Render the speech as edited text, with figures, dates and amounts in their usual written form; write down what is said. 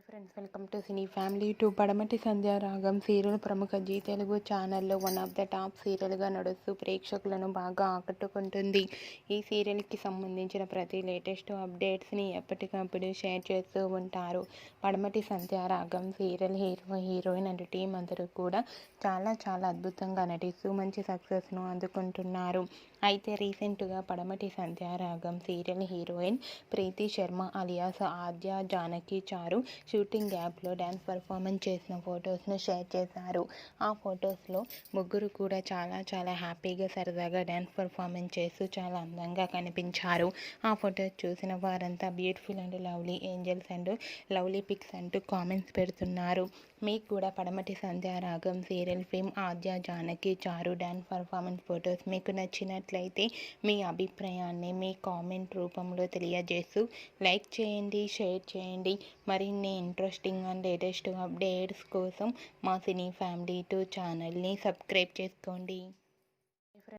Friends, welcome to cine family to. పడమటి సంధ్య రాగం serial ప్రముఖ జీ తెలుగు ఛానల్లో వన్ ఆఫ్ ద టాప్ సీరియల్గా నడుస్తూ ప్రేక్షకులను బాగా ఆకట్టుకుంటుంది. ఈ సీరియల్కి సంబంధించిన ప్రతి లేటెస్ట్ అప్డేట్స్ని ఎప్పటికప్పుడు షేర్ చేస్తూ ఉంటారు. పడమటి సంధ్య రాగం సీరియల్ హీరోయిన్ అండ్ టీం అందరూ కూడా చాలా అద్భుతంగా నటిస్తూ మంచి సక్సెస్ను అందుకుంటున్నారు. అయితే రీసెంట్గా పడమటి సంధ్య రాగం సీరియల్ హీరోయిన్ ప్రీతి శర్మ అలియాస్ ఆద్య జానకి చారు షూటింగ్ యాప్లో డ్యాన్స్ పర్ఫార్మెన్స్ చేసిన ఫొటోస్ను షేర్ చేశారు. ఆ ఫొటోస్లో ముగ్గురు కూడా చాలా హ్యాపీగా సరదాగా డ్యాన్స్ పర్ఫార్మెన్స్ చేస్తూ చాలా అందంగా కనిపించారు. ఆ ఫొటోస్ చూసిన వారంతా beautiful and lovely angels and lovely pics అంటూ కామెంట్స్ పెడుతున్నారు. మీకు కూడా పడమటి సంధ్య రాగం సీరియల్ ఫేమ్ ఆద్య జానకి చారు డ్యాన్స్ పర్ఫార్మెన్స్ ఫొటోస్ మీకు నచ్చినట్లయితే మీ అభిప్రాయాన్ని మీ కామెంట్ రూపంలో తెలియజేస్తూ లైక్ చేయండి, షేర్ చేయండి. మరిన్ని ఇంట్రెస్టింగ్ అండ్ లేటెస్ట్ అప్డేట్స్ కోసం మా సినీ ఫ్యామిలీ 2 ఛానల్ని సబ్స్క్రైబ్ చేసుకోండి.